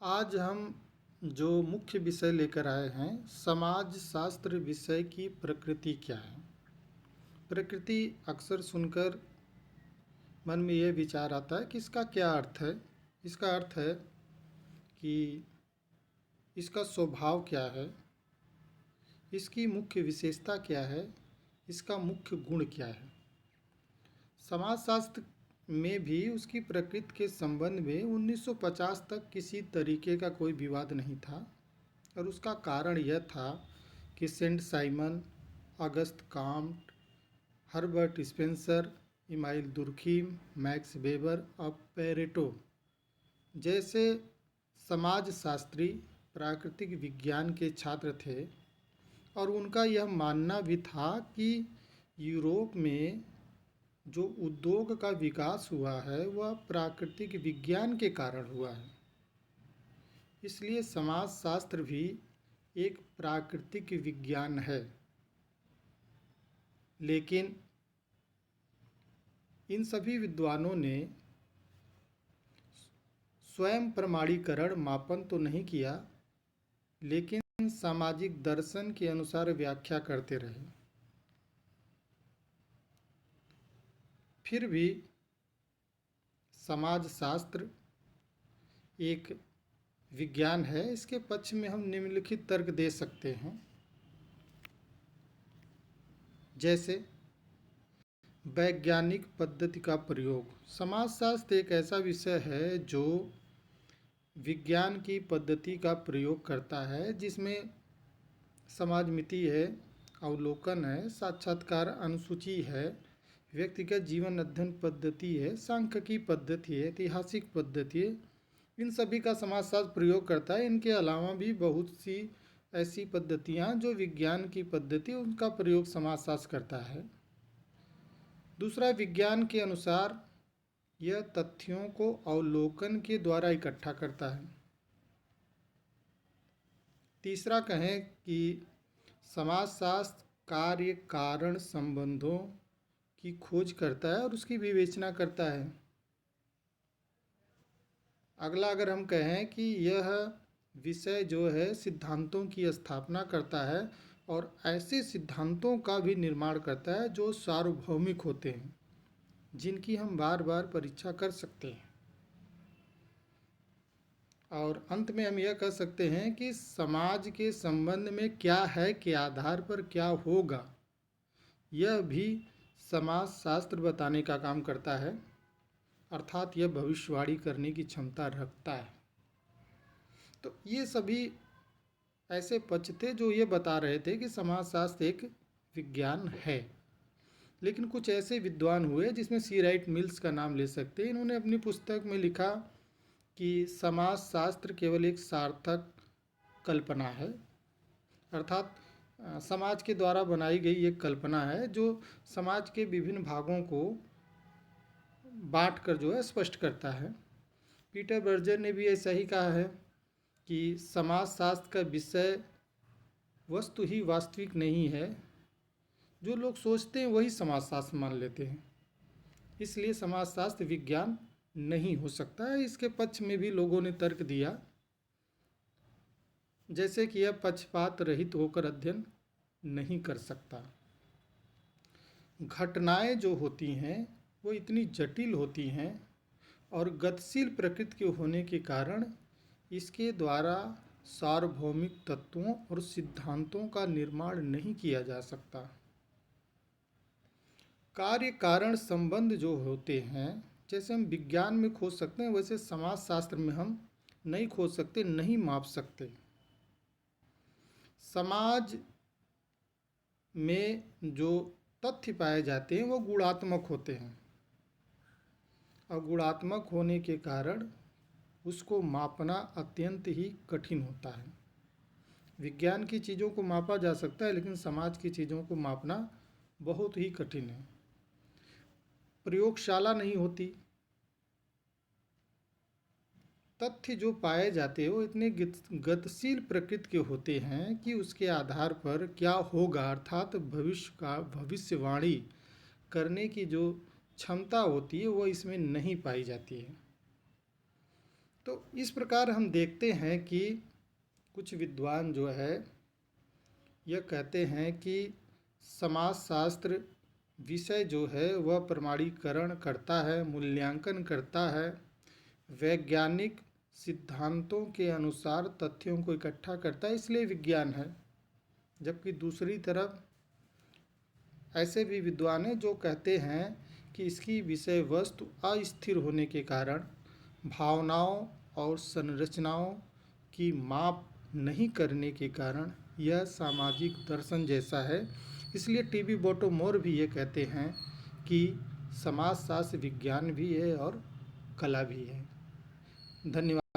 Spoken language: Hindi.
आज हम जो मुख्य विषय लेकर आए हैं, समाज शास्त्र विषय की प्रकृति क्या है। प्रकृति अक्सर सुनकर मन में ये विचार आता है कि इसका क्या अर्थ है। इसका अर्थ है कि इसका स्वभाव क्या है, इसकी मुख्य विशेषता क्या है, इसका मुख्य गुण क्या है। समाजशास्त्र में भी उसकी प्रकृति के संबंध में 1950 तक किसी तरीके का कोई विवाद नहीं था, और उसका कारण यह था कि Saint Simon, Auguste Comte, Herbert Spencer, Emile Durkheim, Max Weber और पेरेटो जैसे समाजशास्त्री प्राकृतिक विज्ञान के छात्र थे, और उनका यह मानना भी था कि यूरोप में जो उद्योग का विकास हुआ है वह प्राकृतिक विज्ञान के कारण हुआ है। इसलिए समाजशास्त्र भी एक प्राकृतिक विज्ञान है। लेकिन इन सभी विद्वानों ने स्वयं प्रमाणीकरण मापन तो नहीं किया, लेकिन सामाजिक दर्शन के अनुसार व्याख्या करते रहे। फिर भी समाजशास्त्र एक विज्ञान है। इसके पक्ष में हम निम्नलिखित तर्क दे सकते हैं, जैसे वैज्ञानिक पद्धति का प्रयोग। समाजशास्त्र एक ऐसा विषय है जो विज्ञान की पद्धति का प्रयोग करता है, जिसमें समाजमिति है, अवलोकन है, साक्षात्कार अनुसूची है, व्यक्तिगत जीवन अध्ययन पद्धति है, सांख्यिकी पद्धति है, ऐतिहासिक पद्धति है। इन सभी का समाजशास्त्र प्रयोग करता है। इनके अलावा भी बहुत सी ऐसी पद्धतियाँ जो विज्ञान की पद्धति उनका प्रयोग समाजशास्त्र करता है। दूसरा, विज्ञान के अनुसार यह तथ्यों को अवलोकन के द्वारा इकट्ठा करता है। तीसरा कहें कि समाजशास्त्र कार्य कारण संबंधों की खोज करता है और उसकी विवेचना करता है। अगला, अगर हम कहें कि यह विषय जो है सिद्धांतों की स्थापना करता है और ऐसे सिद्धांतों का भी निर्माण करता है जो सार्वभौमिक होते हैं, जिनकी हम बार बार परीक्षा कर सकते हैं। और अंत में हम यह कह सकते हैं कि समाज के संबंध में क्या है, के आधार पर क्या होगा, यह भी समाजशास्त्र बताने का काम करता है। अर्थात यह भविष्यवाणी करने की क्षमता रखता है। तो ये सभी ऐसे पक्ष थे जो ये बता रहे थे कि समाजशास्त्र एक विज्ञान है। लेकिन कुछ ऐसे विद्वान हुए, जिसमें सी राइट मिल्स का नाम ले सकते हैं। इन्होंने अपनी पुस्तक में लिखा कि समाजशास्त्र केवल एक सार्थक कल्पना है, अर्थात समाज के द्वारा बनाई गई एक कल्पना है जो समाज के विभिन्न भागों को बांट कर जो है स्पष्ट करता है। पीटर बर्जर ने भी ऐसा ही कहा है कि समाजशास्त्र का विषय वस्तु ही वास्तविक नहीं है, जो लोग सोचते हैं वही समाजशास्त्र मान लेते हैं। इसलिए समाजशास्त्र विज्ञान नहीं हो सकता है। इसके पक्ष में भी लोगों ने तर्क दिया, जैसे कि यह पक्षपात रहित होकर अध्ययन नहीं कर सकता। घटनाएं जो होती हैं वो इतनी जटिल होती हैं और गतिशील प्रकृति के होने के कारण इसके द्वारा सार्वभौमिक तत्वों और सिद्धांतों का निर्माण नहीं किया जा सकता। कार्य कारण संबंध जो होते हैं, जैसे हम विज्ञान में खोज सकते हैं, वैसे समाजशास्त्र में हम नहीं खोज सकते, नहीं माप सकते। समाज में जो तथ्य पाए जाते हैं वो गुणात्मक होते हैं, और गुणात्मक होने के कारण उसको मापना अत्यंत ही कठिन होता है। विज्ञान की चीज़ों को मापा जा सकता है, लेकिन समाज की चीज़ों को मापना बहुत ही कठिन है। प्रयोगशाला नहीं होती। तथ्य जो पाए जाते हैं वो इतने गतिशील प्रकृति के होते हैं कि उसके आधार पर क्या होगा, अर्थात भविष्यवाणी करने की जो क्षमता होती है वो इसमें नहीं पाई जाती है। तो इस प्रकार हम देखते हैं कि कुछ विद्वान जो है यह कहते हैं कि समाजशास्त्र विषय जो है वह प्रमाणीकरण करता है, मूल्यांकन करता है, वैज्ञानिक सिद्धांतों के अनुसार तथ्यों को इकट्ठा करता है, इसलिए विज्ञान है। जबकि दूसरी तरफ ऐसे भी विद्वान हैं जो कहते हैं कि इसकी विषय वस्तु अस्थिर होने के कारण, भावनाओं और संरचनाओं की माप नहीं करने के कारण यह सामाजिक दर्शन जैसा है। इसलिए टीबी बोटोमोर भी ये कहते हैं कि समाजशास्त्र विज्ञान भी है और कला भी है। धन्यवाद।